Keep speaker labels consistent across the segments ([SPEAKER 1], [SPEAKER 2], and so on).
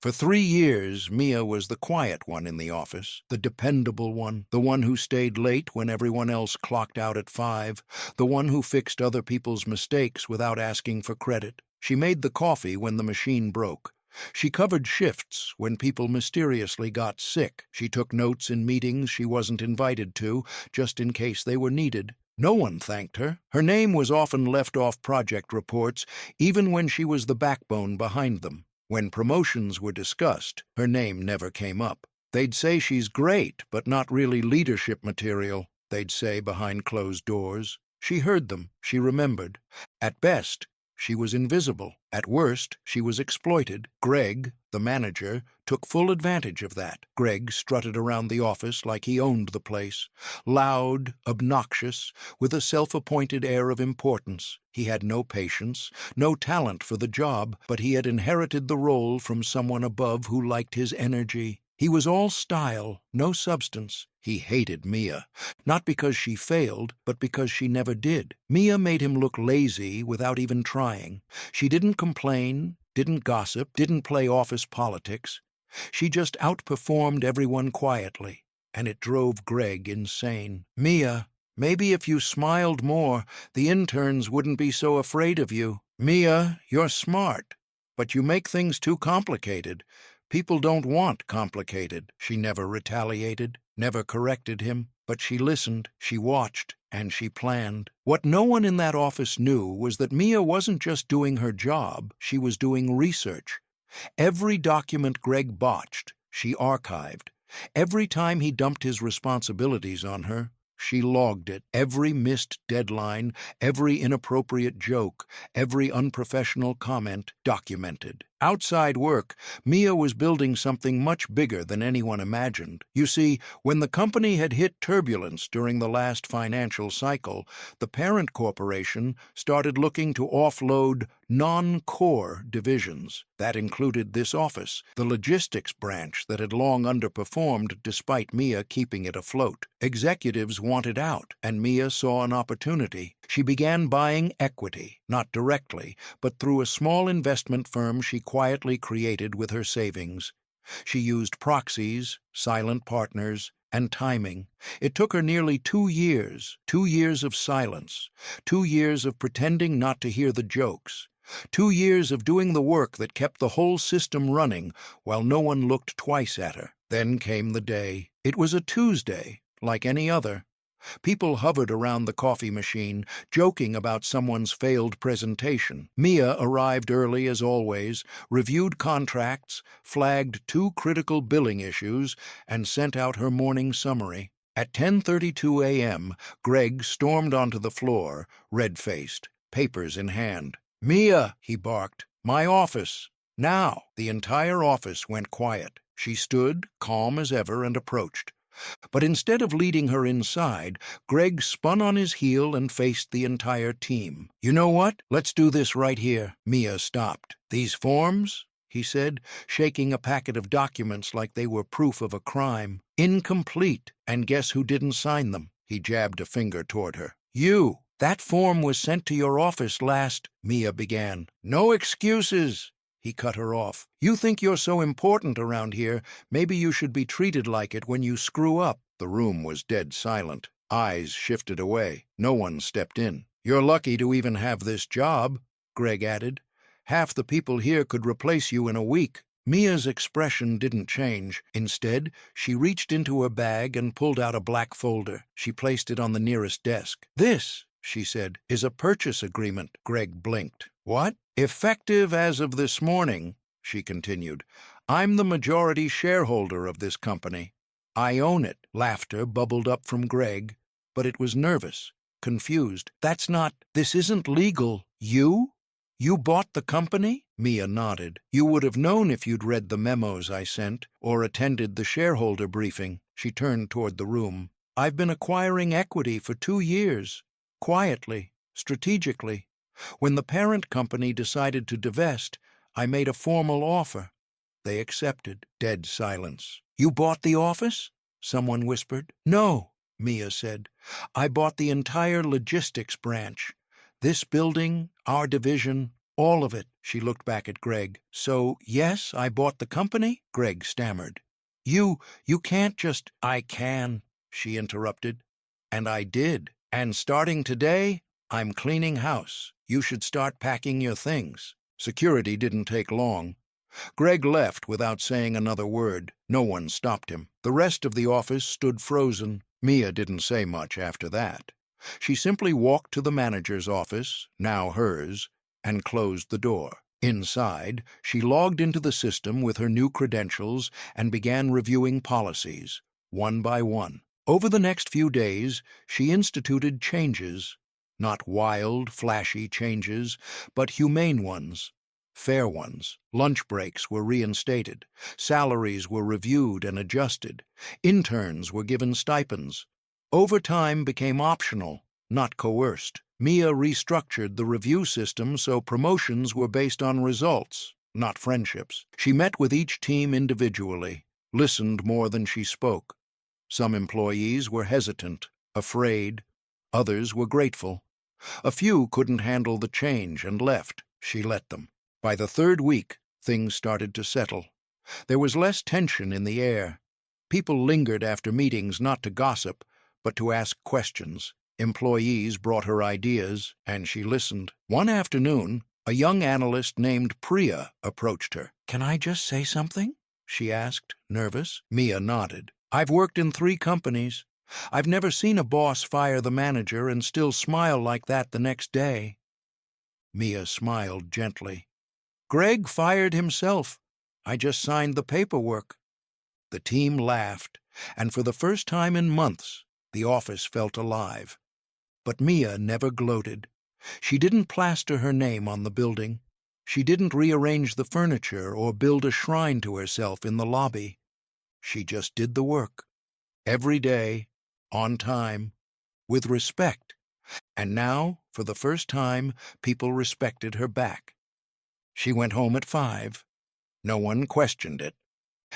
[SPEAKER 1] For 3 years, Mia was the quiet one in the office, the dependable one, the one who stayed late when everyone else clocked out at 5, the one who fixed other people's mistakes without asking for credit. She made the coffee when the machine broke. She covered shifts when people mysteriously got sick. She took notes in meetings she wasn't invited to, just in case they were needed. No one thanked her. Her name was often left off project reports, even when she was the backbone behind them. When promotions were discussed, her name never came up. They'd say she's great, but not really leadership material, they'd say behind closed doors. She heard them, she remembered. At best, she was invisible. At worst, she was exploited. Greg, the manager, took full advantage of that. Greg strutted around the office like he owned the place. Loud, obnoxious, with a self-appointed air of importance. He had no patience, no talent for the job, but he had inherited the role from someone above who liked his energy. He was all style, no substance. He hated Mia, not because she failed, but because she never did. Mia made him look lazy without even trying. She didn't complain, didn't gossip, didn't play office politics. She just outperformed everyone quietly, and it drove Greg insane. Mia, maybe if you smiled more, the interns wouldn't be so afraid of you. Mia, you're smart, but you make things too complicated. People don't want complicated. She never retaliated, never corrected him, but she listened, she watched, and she planned. What no one in that office knew was that Mia wasn't just doing her job, she was doing research. Every document Greg botched, she archived. Every time he dumped his responsibilities on her, she logged it. Every missed deadline, every inappropriate joke, every unprofessional comment documented. Outside work, Mia was building something much bigger than anyone imagined. You see, when the company had hit turbulence during the last financial cycle, the parent corporation started looking to offload non-core divisions. That included this office, the logistics branch that had long underperformed despite Mia keeping it afloat. Executives wanted out, and Mia saw an opportunity. She began buying equity, not directly, but through a small investment firm she quietly created with her savings. She used proxies, silent partners, and timing. It took her nearly 2 years, 2 years of silence, 2 years of pretending not to hear the jokes, 2 years of doing the work that kept the whole system running while no one looked twice at her. Then came the day. It was a Tuesday, like any other. People hovered around the coffee machine, joking about someone's failed presentation. Mia arrived early as always, reviewed contracts, flagged 2 critical billing issues, and sent out her morning summary. At 10:32 a.m., Greg stormed onto the floor, red-faced, papers in hand. "Mia," he barked, "my office. Now." The entire office went quiet. She stood, calm as ever, and approached. But instead of leading her inside, Greg spun on his heel and faced the entire team. "You know what? Let's do this right here." Mia stopped. "These forms?" he said, shaking a packet of documents like they were proof of a crime. "Incomplete. And guess who didn't sign them?" He jabbed a finger toward her. "You. That form was sent to your office last—" Mia began. "No excuses." He cut her off. "You think you're so important around here, maybe you should be treated like it when you screw up." The room was dead silent. Eyes shifted away. No one stepped in. "You're lucky to even have this job," Greg added. "Half the people here could replace you in a week." Mia's expression didn't change. Instead, she reached into her bag and pulled out a black folder. She placed it on the nearest desk. "This," she said, "is a purchase agreement." Greg blinked. "What?" "Effective as of this morning," she continued. "I'm the majority shareholder of this company. I own it." Laughter bubbled up from Greg, but it was nervous, confused. "This isn't legal." "You? You bought the company?" Mia nodded. "You would have known if you'd read the memos I sent or attended the shareholder briefing." She turned toward the room. "I've been acquiring equity for 2 years, quietly, strategically. When the parent company decided to divest, I made a formal offer. They accepted." Dead silence. "You bought the office?" someone whispered. "No," Mia said. "I bought the entire logistics branch. This building, our division, All of it. She looked back at Greg. So, yes, I bought the company? Greg stammered. You can't just— I can, she interrupted. And I did. And starting today, I'm cleaning house. You should start packing your things. Security didn't take long. Greg left without saying another word. No one stopped him. The rest of the office stood frozen. Mia didn't say much after that. She simply walked to the manager's office, now hers, and closed the door. Inside, she logged into the system with her new credentials and began reviewing policies, one by one. Over the next few days, she instituted changes, not wild, flashy changes, but humane ones. Fair ones. Lunch breaks were reinstated. Salaries were reviewed and adjusted. Interns were given stipends. Overtime became optional, not coerced. Mia restructured the review system so promotions were based on results, not friendships. She met with each team individually, listened more than she spoke. Some employees were hesitant, afraid. Others were grateful. A few couldn't handle the change and left. She let them. By the third week, things started to settle. There was less tension in the air. People lingered after meetings not to gossip, but to ask questions. Employees brought her ideas, and she listened. One afternoon, a young analyst named Priya approached her. "Can I just say something?" she asked, nervous. Mia nodded. "I've worked in 3 companies. I've never seen a boss fire the manager and still smile like that the next day." Mia smiled gently. "Greg fired himself. I just signed the paperwork." The team laughed, and for the first time in months, the office felt alive. But Mia never gloated. She didn't plaster her name on the building. She didn't rearrange the furniture or build a shrine to herself in the lobby. She just did the work. Every day, on time, with respect. And now, for the first time, people respected her back. She went home at 5. No one questioned it.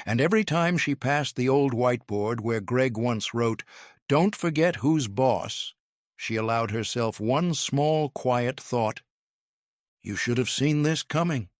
[SPEAKER 1] And every time she passed the old whiteboard where Greg once wrote, "Don't forget who's boss," she allowed herself one small, quiet thought. "You should have seen this coming."